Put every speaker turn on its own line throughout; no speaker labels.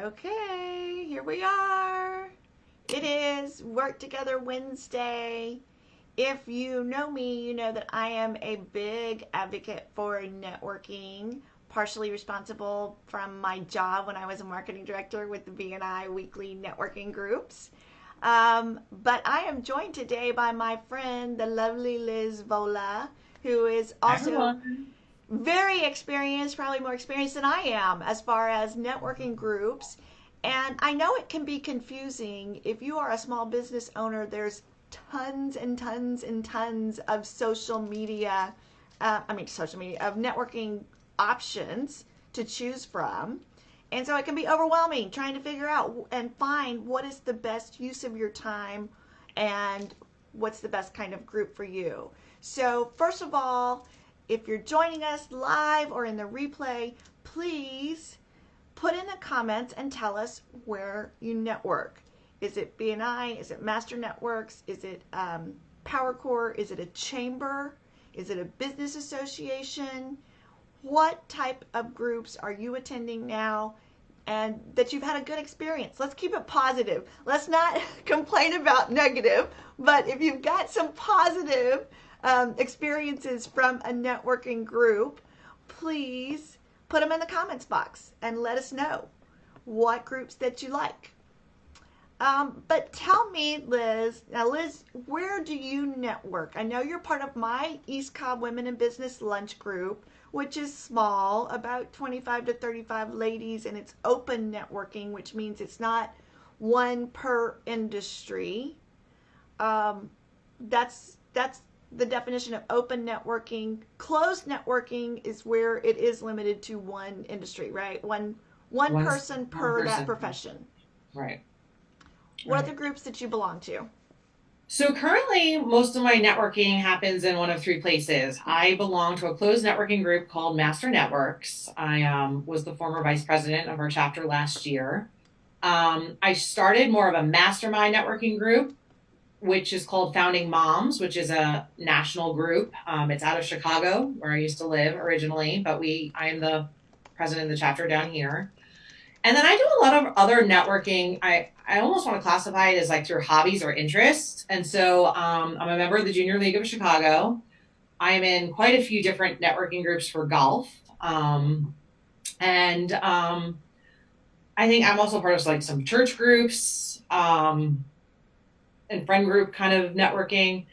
Okay, here we are. It is Work Together Wednesday. If you know me, you know that I am a big advocate for networking, partially responsible from my job when I was a marketing director with the BNI weekly networking groups. But I am joined today by my friend, the lovely Liz Vola, who is
Hi,
also
everyone.
very experienced, probably more experienced than I am as far as networking groups. And I know it can be confusing. If you are a small business owner, there's tons and tons and tons of social media, of networking options to choose from. And so it can be overwhelming trying to figure out and find what is the best use of your time and what's the best kind of group for you. So, first of all, if you're joining us live or in the replay, please put in the comments and tell us where you network. Is it BNI? Is it Master Networks? Is it PowerCore? Is it a chamber? Is it a business association? What type of groups are you attending now and that you've had a good experience? Let's keep it positive. Let's not complain about negative, but if you've got some positive experiences from a networking group, please put them in the comments box and let us know what groups that you like. But tell me, Liz, now, Liz, where do you network? I know you're part of my East Cobb Women in Business Lunch Group, which is small, about 25 to 35 ladies, and it's open networking, which means it's not one per industry. That's the definition of open networking. Closed networking is where it is limited to one industry, right? One person
One
per that
person.
profession.
Right.
What are the
Right.
groups that you belong to?
So currently, most of my networking happens in one of three places. I belong to a closed networking group called Master Networks. I was the former vice president of our chapter last year. I started more of a mastermind networking group, which is called Founding Moms, which is a national group. It's out of Chicago, where I used to live originally, but I am the president of the chapter down here. And then I do a lot of other networking. I almost want to classify it as like through hobbies or interests. And so I'm a member of the Junior League of Chicago. I am in quite a few different networking groups for golf. And I think I'm also part of like some church groups and friend group kind of networking.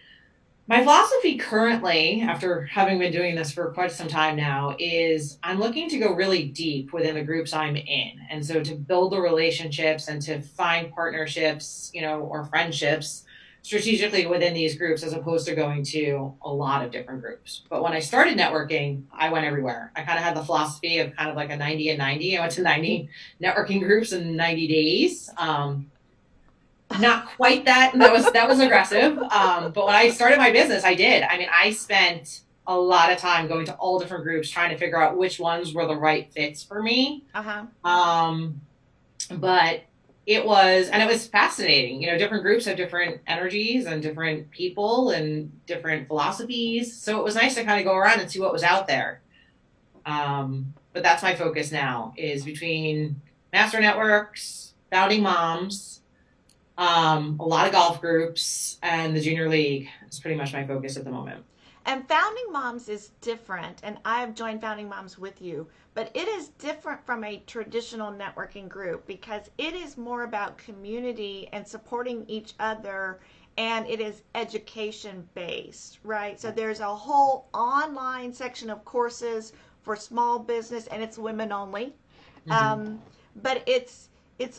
My philosophy currently, after having been doing this for quite some time now, is I'm looking to go really deep within the groups I'm in. And so to build the relationships and to find partnerships, or friendships strategically within these groups as opposed to going to a lot of different groups. But when I started networking, I went everywhere. I kind of had the philosophy of kind of like a 90 and 90. I went to 90 networking groups in 90 days. Not quite that. That was aggressive. But when I started my business, I did. I mean, I spent a lot of time going to all different groups trying to figure out which ones were the right fits for me.
Uh huh.
Um, but it was fascinating. Different groups have different energies and different people and different philosophies. So it was nice to kind of go around and see what was out there. But that's my focus now is between master networks, founding moms, a lot of golf groups, and the junior league is pretty much my focus at the moment.
And Founding Moms is different, and I have joined Founding Moms with you, but it is different from a traditional networking group because it is more about community and supporting each other, and it is education based, right? So there's a whole online section of courses for small business, and it's women only.
Mm-hmm.
Um, but it's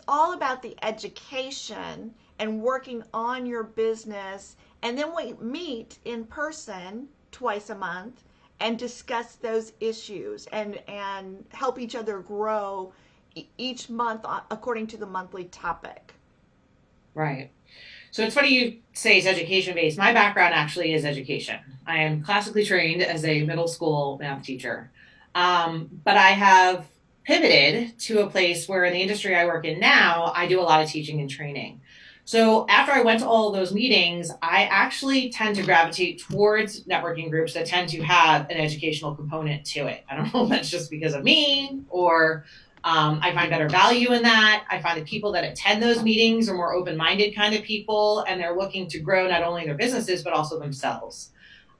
all about the education and working on your business. And then we meet in person twice a month and discuss those issues and help each other grow each month according to the monthly topic.
Right. So it's funny you say it's education based. My background actually is education. I am classically trained as a middle school math teacher. But I have pivoted to a place where in the industry I work in now, I do a lot of teaching and training. So after I went to all of those meetings, I actually tend to gravitate towards networking groups that tend to have an educational component to it. I don't know if that's just because of me or I find better value in that. I find the people that attend those meetings are more open-minded kind of people, and they're looking to grow not only their businesses, but also themselves.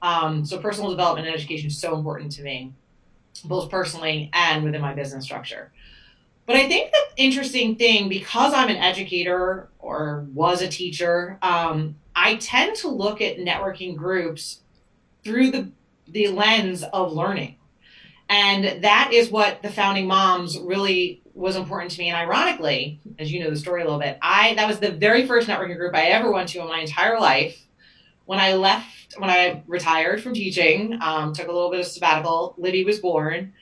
So personal development and education is so important to me, both personally and within my business structure. But I think the interesting thing, because I'm an educator or was a teacher, I tend to look at networking groups through the lens of learning. And that is what the founding moms really was important to me. And ironically, as you know the story a little bit, that was the very first networking group I ever went to in my entire life. When I retired from teaching, took a little bit of sabbatical, Libby was born.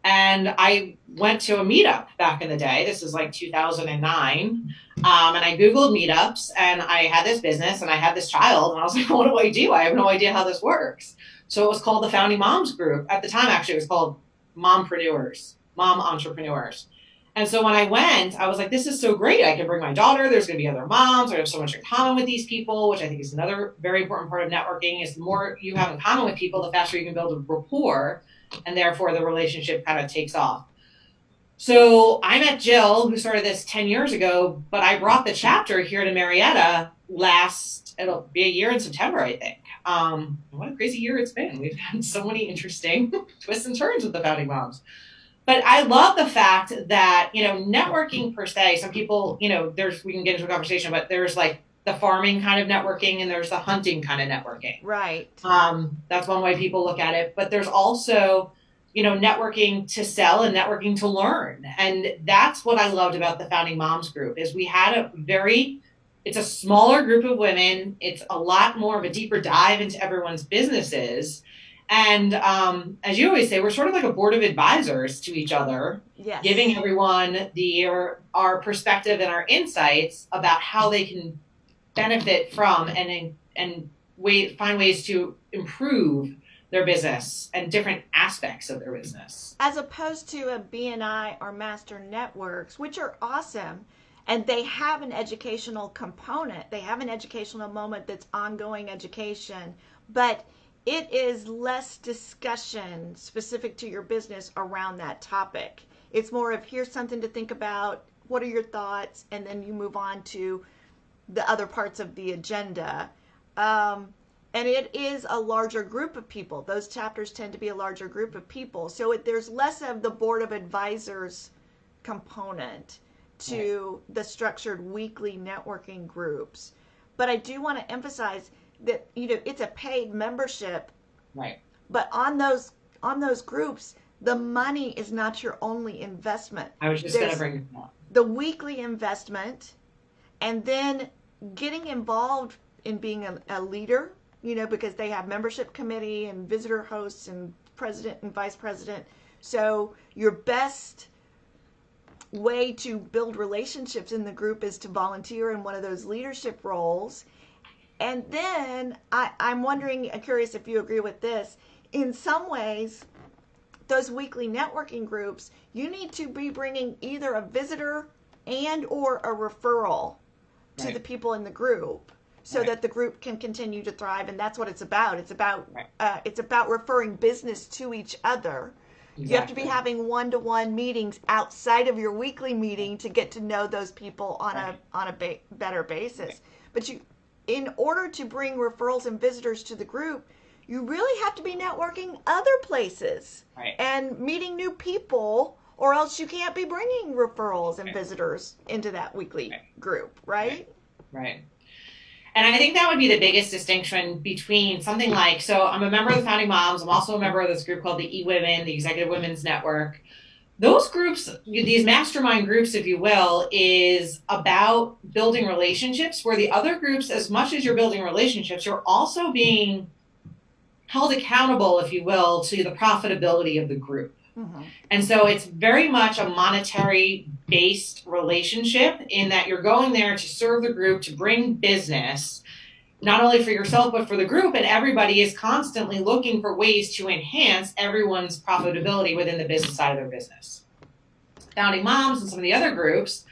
And I went to a meetup back in the day. This is like 2009. And I Googled meetups, and I had this business and I had this child. And I was like, what do I do? I have no idea how this works. So it was called the Founding Moms Group. At the time, actually, it was called Mompreneurs, Mom Entrepreneurs. And so when I went, I was like, this is so great. I can bring my daughter. There's going to be other moms. I have so much in common with these people, which I think is another very important part of networking, is the more you have in common with people, the faster you can build a rapport, and therefore the relationship kind of takes off. So I met Jill, who started this 10 years ago, but I brought the chapter here to Marietta it'll be a year in September, I think. What a crazy year it's been. We've had so many interesting twists and turns with the founding moms. But I love the fact that, networking per se, some people, we can get into a conversation, but there's like the farming kind of networking and there's the hunting kind of networking.
Right.
That's one way people look at it. But there's also, networking to sell and networking to learn. And that's what I loved about the Founding Moms Group, is we had it's a smaller group of women. It's a lot more of a deeper dive into everyone's businesses. And as you always say, we're sort of like a board of advisors to each other,
yes,
giving everyone our perspective and our insights about how they can benefit from and find ways to improve their business and different aspects of their business.
As opposed to a BNI or master networks, which are awesome. And they have an educational component. They have an educational moment that's ongoing education. But it is less discussion specific to your business around that topic. It's more of, here's something to think about. What are your thoughts? And then you move on to the other parts of the agenda. And it is a larger group of people. Those chapters tend to be a larger group of people. So there's less of the board of advisors component to the structured weekly networking groups. But I do want to emphasize that it's a paid membership.
Right.
But on those groups, the money is not your only investment.
I was just going to bring it up.
The weekly investment, and then getting involved in being a leader, because they have membership committee and visitor hosts and president and vice president. So your best way to build relationships in the group is to volunteer in one of those leadership roles. And then I'm curious if you agree with this. In some ways, those weekly networking groups, you need to be bringing either a visitor and or a referral to the people in the group, so that the group can continue to thrive. And that's what it's about. It's about referring business to each other. Exactly. You have to be having one-to-one meetings outside of your weekly meeting to get to know those people on a better basis. But in order to bring referrals and visitors to the group, you really have to be networking other places and meeting new people, or else you can't be bringing referrals and visitors into that weekly group, right?
Right. And I think that would be the biggest distinction between something like, so I'm a member of the Founding Moms. I'm also a member of this group called the eWomen, the Executive Women's Network. Those groups, these mastermind groups, if you will, is about building relationships, where the other groups, as much as you're building relationships, you're also being held accountable, if you will, to the profitability of the group. Mm-hmm. And so it's very much a monetary based relationship, in that you're going there to serve the group, to bring business, not only for yourself, but for the group. And everybody is constantly looking for ways to enhance everyone's profitability within the business side of their business. Founding Moms and some of the other groups,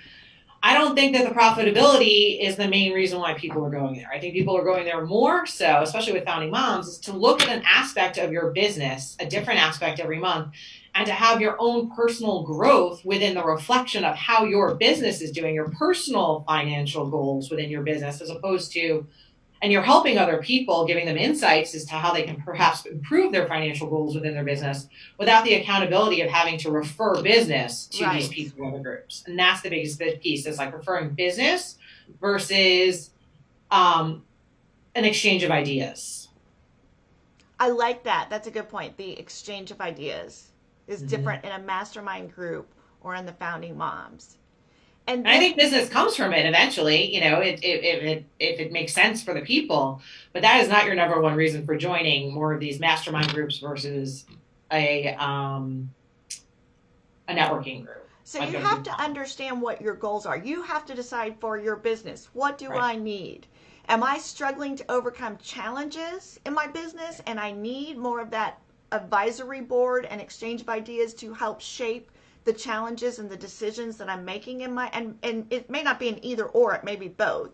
I don't think that the profitability is the main reason why people are going there. I think people are going there more so, especially with Founding Moms, is to look at an aspect of your business, a different aspect every month, and to have your own personal growth within the reflection of how your business is doing, your personal financial goals within your business, as opposed to, and you're helping other people, giving them insights as to how they can perhaps improve their financial goals within their business without the accountability of having to refer business to these
Right.
people or the groups. And that's the biggest piece, is like referring business versus an exchange of ideas.
I like that. That's a good point. The exchange of ideas is
Mm-hmm.
different in a mastermind group or in the founding moms. And
And I
then,
think business comes from it eventually, if it makes sense for the people. But that is not your number one reason for joining more of these mastermind groups versus a networking group.
so
Like
you
a
have
group.
to understand what your goals are. You have to decide for your business, what do
Right.
I need? Am I struggling to overcome challenges in my business and I need more of that advisory board and exchange of ideas to help shape the challenges and the decisions that I'm making in my, and it may not be an either or, it may be both.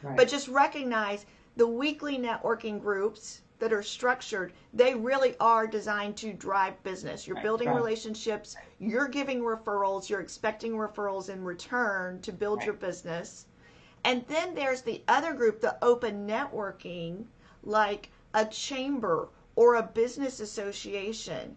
But
Right.
just recognize the weekly networking groups that are structured, they really are designed to drive business. You're
Right.
building
Right.
relationships, you're giving referrals, you're expecting referrals in return to build your
Right.
business. And then there's the other group, the open networking, like a chamber or a business association.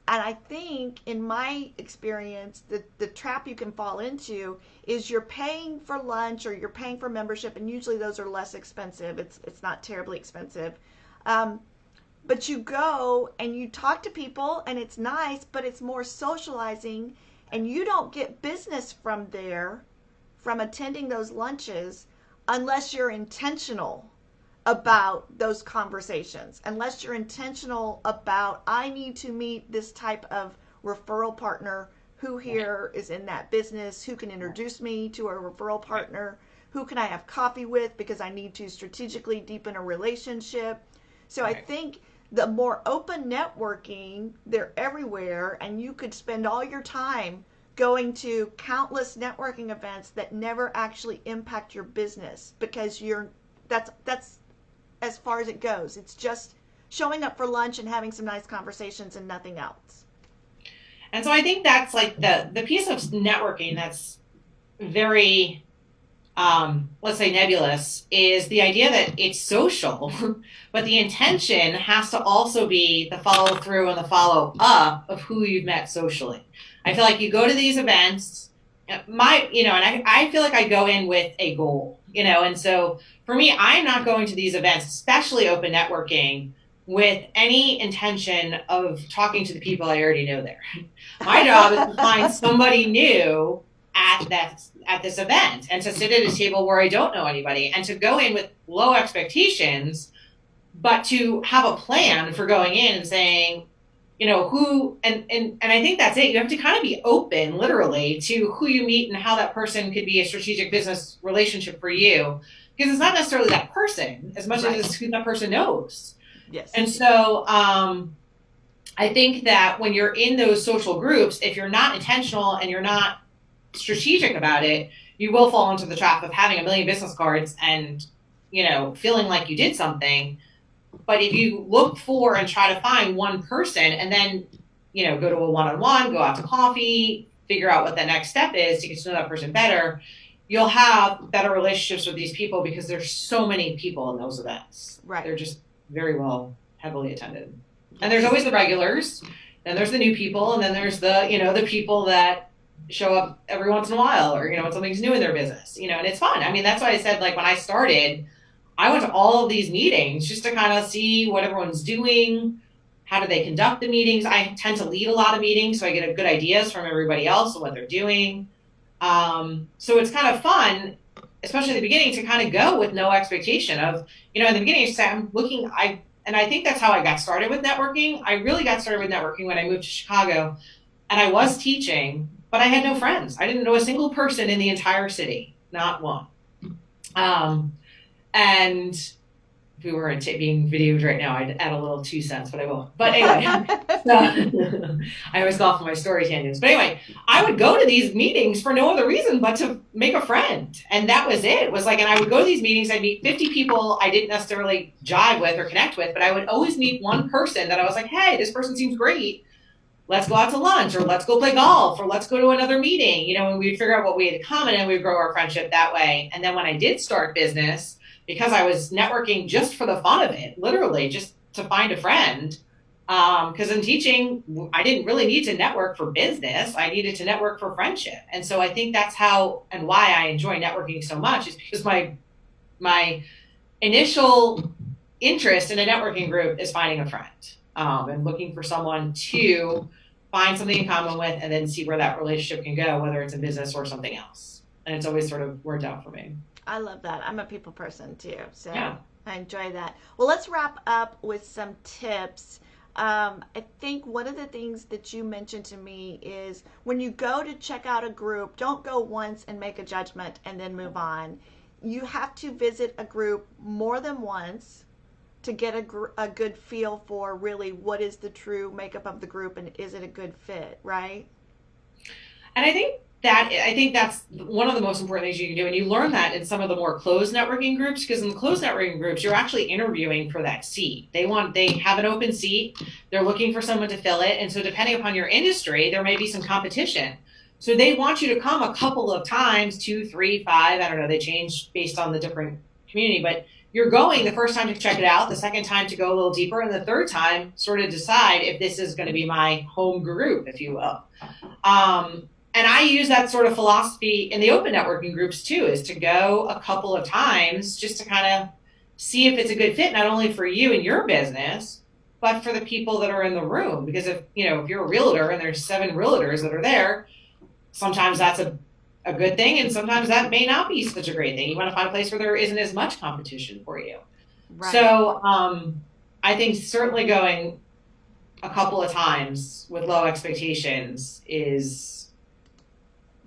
And I think, in my experience, the trap you can fall into is you're paying for lunch or you're paying for membership, and usually those are less expensive. It's not terribly expensive. Um, but you go and you talk to people, and it's nice, but it's more socializing, and you don't get business from there, from attending those lunches, unless you're intentional about those conversations, unless you're intentional about, I need to meet this type of referral partner, who
Right.
here is in that business, who can
Right.
introduce me to a referral
Right.
partner, who can I have coffee with because I need to strategically deepen a relationship. So I
Right.
think the more open networking, they're everywhere, and you could spend all your time going to countless networking events that never actually impact your business, because you're, that's as far as it goes. It's just showing up for lunch and having some nice conversations and nothing else.
And so I think that's like the piece of networking that's very let's say nebulous, is the idea that it's social, but the intention has to also be the follow through and the follow up of who you've met socially. I feel like you go to these events, and I feel like I go in with a goal, and so for me, I'm not going to these events, especially open networking, with any intention of talking to the people I already know there. My job is to find somebody new at this event, and to sit at a table where I don't know anybody, and to go in with low expectations, but to have a plan for going in and saying, who, and I think that's it. You have to kind of be open, literally, to who you meet and how that person could be a strategic business relationship for you, because it's not necessarily that person as much as
Right.
it's who that person knows.
Yes.
And so I think that when you're in those social groups, if you're not intentional and you're not strategic about it, you will fall into the trap of having a million business cards and, feeling like you did something. But if you look for and try to find one person, and then, go to a one-on-one, go out to coffee, figure out what the next step is to get to know that person better, you'll have better relationships with these people, because there's so many people in those events.
Right.
They're just very well, heavily attended.
Yes.
And there's always the regulars, then there's the new people, and then there's the people that show up every once in a while, or, when something's new in their business, and it's fun. I mean, that's why I said, like, when I started, I went to all of these meetings just to kind of see what everyone's doing. How do they conduct the meetings? I tend to lead a lot of meetings, so I get good ideas from everybody else and what they're doing. So it's kind of fun, especially at the beginning, to kind of go with no expectation of, in the beginning, I'm looking, and I think that's how I got started with networking. I really got started with networking when I moved to Chicago, and I was teaching, but I had no friends. I didn't know a single person in the entire city, not one. And if we were being videoed right now, I'd add a little 2 cents, but I won't. But anyway, so, I always go off on my story tangents. But anyway, I would go to these meetings for no other reason but to make a friend. And that was it. It was like, and I would go to these meetings, I'd meet 50 people I didn't necessarily jive with or connect with, but I would always meet one person that I was like, hey, this person seems great. let's go out to lunch, or let's go play golf, or let's go to another meeting, and we'd figure out what we had in common, and we'd grow our friendship that way. And then when I did start business, because I was networking just for the fun of it, literally just to find a friend, because in teaching, I didn't really need to network for business. I needed to network for friendship. And so I think that's how and why I enjoy networking so much, is because my initial interest in a networking group is finding a friend, and looking for someone to find something in common with, and then see where that relationship can go, whether it's a business or something else. And it's always sort of worked out for me.
I love that. I'm a people person too, so
Yeah.
I enjoy that. Well, let's wrap up with some tips. I think one of the things that you mentioned to me is when you go to check out a group, don't go once and make a judgment and then move on. You have to visit a group more than once to get a good feel for really what is the true makeup of the group and is it a good fit, right?
And I think that's one of the most important things you can do. And you learn that in some of the more closed networking groups, because in the closed networking groups, you're actually interviewing for that seat. They have an open seat. They're looking for someone to fill it. And so depending upon your industry, there may be some competition. So they want you to come a couple of times, two, three, five, I don't know, they change based on the different community, but you're going the first time to check it out, the second time to go a little deeper, and the third time sort of decide if this is going to be my home group, if you will. And I use that sort of philosophy in the open networking groups too, is to go a couple of times just to kind of see if it's a good fit, not only for you and your business, but for the people that are in the room. Because if you're a realtor and there's 7 realtors that are there, sometimes that's a good thing, and sometimes that may not be such a great thing. You want to find a place where there isn't as much competition for you.
Right.
So I think certainly going a couple of times with low expectations is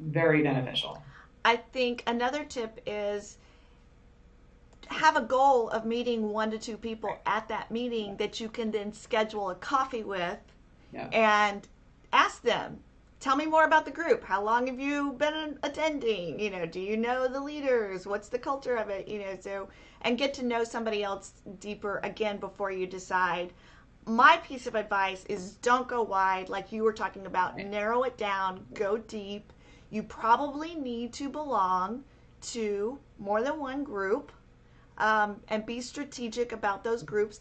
very beneficial.
I think another tip is have a goal of meeting 1 to 2 people at that meeting that you can then schedule a coffee with,
Yeah.
and ask them, tell me more about the group. How long have you been attending? Do you know the leaders? What's the culture of it? So, and get to know somebody else deeper again before you decide. My piece of advice is don't go wide, like you were talking about.
Right.
Narrow it down, go deep. You probably need to belong to more than one group, and be strategic about those groups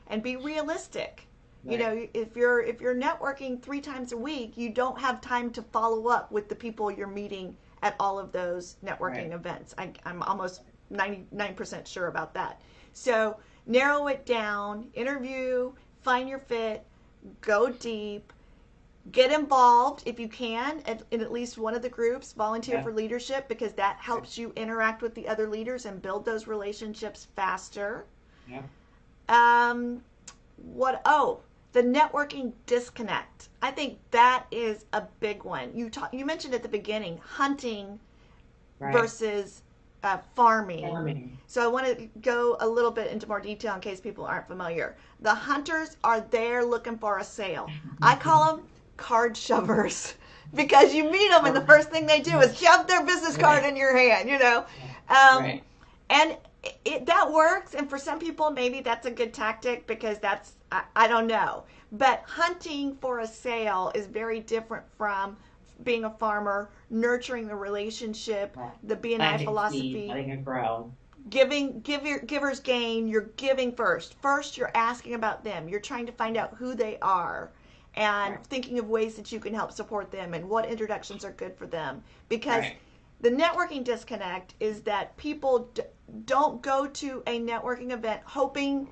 and be realistic.
Right.
If you're networking 3 times a week, you don't have time to follow up with the people you're meeting at all of those networking
Right.
events. I'm almost 99% sure about that. So narrow it down, interview, find your fit, go deep, get involved if you can in at least one of the groups, volunteer
Yeah.
for leadership, because that helps you interact with the other leaders and build those relationships faster.
Yeah.
The networking disconnect. I think that is a big one. You mentioned at the beginning hunting
Right.
versus farming.
Farming.
So I want to go a little bit into more detail in case people aren't familiar. The hunters are there looking for a sale. I call them card shovers because you meet them and the first thing they do is shove their business card in your hand,
Right.
And that works. And for some people, maybe that's a good tactic because I don't know. But hunting for a sale is very different from being a farmer, nurturing the relationship,
Right.
the B&I
Planting
philosophy.
seed, letting it grow.
Givers gain. You're giving first. First, you're asking about them. You're trying to find out who they are and
Right.
thinking of ways that you can help support them and what introductions are good for them. Because
Right.
the networking disconnect is that people don't go to a networking event hoping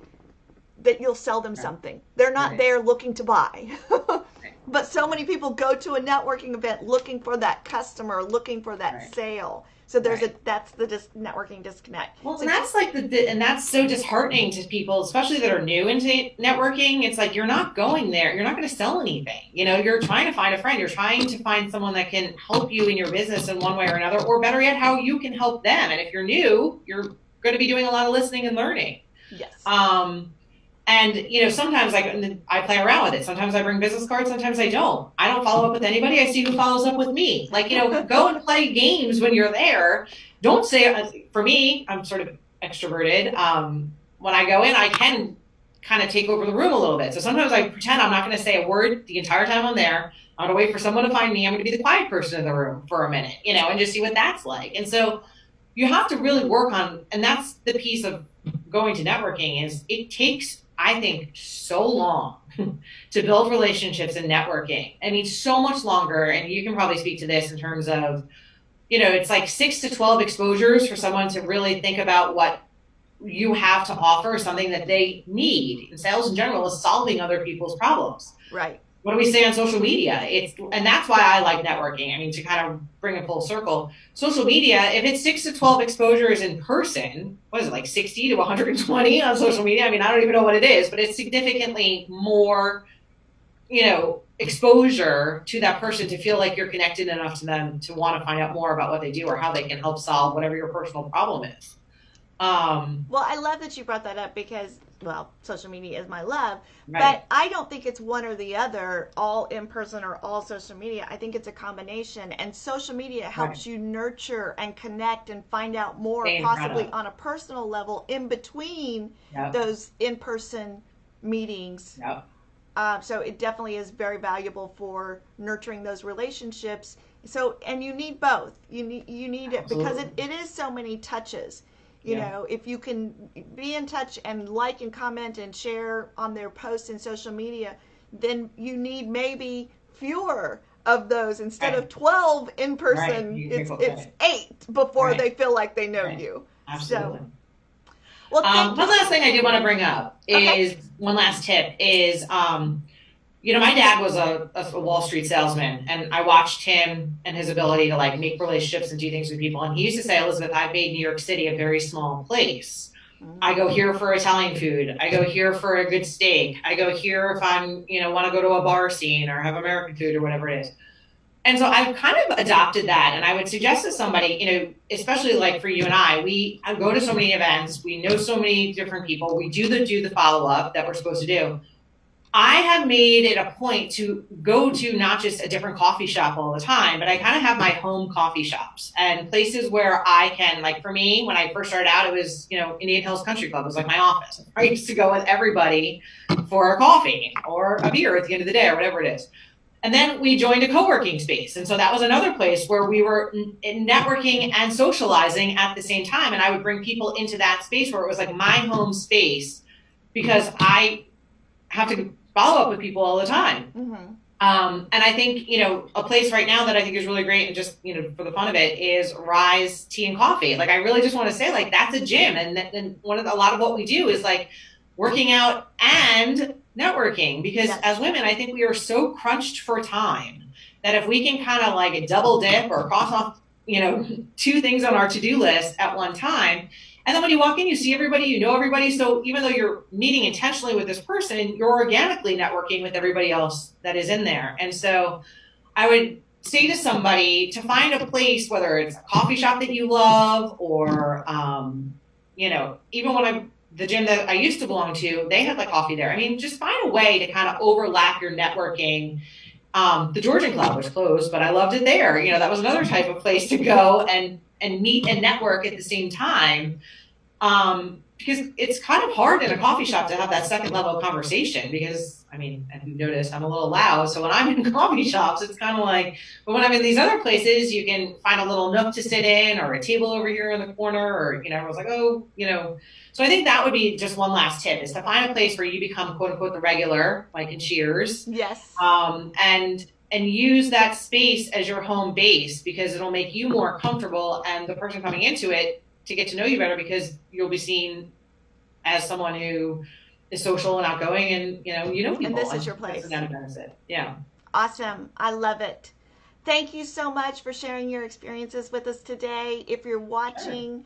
that you'll sell them
Right.
something. They're not
Right.
there looking to buy.
Right.
But so many people go to a networking event looking for that customer, looking for that
Right.
sale. So
Right.
that's the networking disconnect.
Well,
So
and that's like and that's so disheartening to people, especially that are new into networking. It's like you're not going there. You're not going to sell anything. You're trying to find a friend. You're trying to find someone that can help you in your business in one way or another, or better yet, how you can help them. And if you're new, you're going to be doing a lot of listening and learning.
yes.
And sometimes I play around with it. Sometimes I bring business cards. Sometimes I don't. I don't follow up with anybody. I see who follows up with me. Go and play games when you're there. Don't say. For me, I'm sort of extroverted. When I go in, I can kind of take over the room a little bit. So sometimes I pretend I'm not going to say a word the entire time I'm there. I'm going to wait for someone to find me. I'm going to be the quiet person in the room for a minute, and just see what that's like. And so you have to really work on, and that's the piece of going to networking is it takes, I think, so long to build relationships and networking. I mean, so much longer. And you can probably speak to this in terms of, it's like 6 to 12 exposures for someone to really think about what you have to offer, something that they need. And sales in general is solving other people's problems.
Right.
What do we say on social media? And that's why I like networking. I mean, to kind of bring it full circle, social media, if it's 6 to 12 exposures in person, what is it, like 60 to 120 on social media? I mean, I don't even know what it is, but it's significantly more, exposure to that person to feel like you're connected enough to them to want to find out more about what they do or how they can help solve whatever your personal problem is.
Well, I love that you brought that up because, well, social media is my love,
Right.
but I don't think it's one or the other, all in person or all social media. I think it's a combination, and social media helps
Right.
you nurture and connect and find out more,
Stay in front
possibly
of.
on a personal level, in between
Yep.
those in person meetings.
Yep.
So it definitely is very valuable for nurturing those relationships. So, and you need both. You need it because it is so many touches.
Yeah.
If you can be in touch and like and comment and share on their posts in social media, then you need maybe fewer of those instead
Right.
of 12 in
Right.
person.
You
It's
can
it's
right.
8 before
Right.
they feel like they know
Right.
you.
Absolutely.
So, well, thank
One
you.
last thing I do want to bring up
Okay.
is one last tip is, my dad was a Wall Street salesman, and I watched him and his ability to like make relationships and do things with people. And he used to say, Elizabeth, I've made New York City a very small place. I go here for Italian food. I go here for a good steak. I go here if want to go to a bar scene or have American food or whatever it is. And so I've kind of adopted that. And I would suggest to somebody, especially like for you and I go to so many events. We know so many different people. We do the follow up that we're supposed to do. I have made it a point to go to not just a different coffee shop all the time, but I kind of have my home coffee shops and places where I can, like for me, when I first started out, it was, Indian Hills Country Club. It was like my office. I used to go with everybody for a coffee or a beer at the end of the day or whatever it is. And then we joined a co-working space. And so that was another place where we were networking and socializing at the same time. And I would bring people into that space where it was like my home space because I have to follow up with people all the time.
Mm-hmm.
And I think, a place right now that I think is really great and just, for the fun of it is Rise Tea and Coffee. Like, I really just want to say, like, that's a gym. And a lot of what we do is like working out and networking because
Yes.
as women, I think we are so crunched for time that if we can kind of like double dip or cross off, 2 things on our to-do list at one time. And then when you walk in, you see everybody, you know everybody. So even though you're meeting intentionally with this person, you're organically networking with everybody else that is in there. And so I would say to somebody to find a place, whether it's a coffee shop that you love or, even when the gym that I used to belong to, they had like coffee there. I mean, just find a way to kind of overlap your networking. The Georgian Club was closed, but I loved it there. That was another type of place to go and meet and network at the same time. Because it's kind of hard in a coffee shop to have that second level conversation because, I mean, and you notice I'm a little loud. So when I'm in coffee shops, it's kind of like, but when I'm in these other places, you can find a little nook to sit in or a table over here in the corner or, everyone's like, oh, So I think that would be just one last tip is to find a place where you become quote unquote the regular, like in Cheers.
Yes.
And use that space as your home base because it'll make you more comfortable and the person coming into it to get to know you better because you'll be seen as someone who is social and outgoing and people.
And this is your place.
That's another benefit. Yeah.
Awesome. I love it. Thank you so much for sharing your experiences with us today. If you're watching,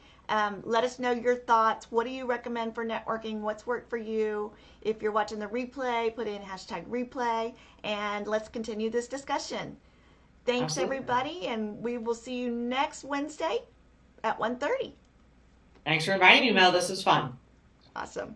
let us know your thoughts. What do you recommend for networking? What's worked for you? If you're watching the replay, put in #replay and let's continue this discussion. Thanks,
Absolutely.
everybody, and we will see you next Wednesday at 1:30.
Thanks for inviting me, Mel. This was fun.
Awesome.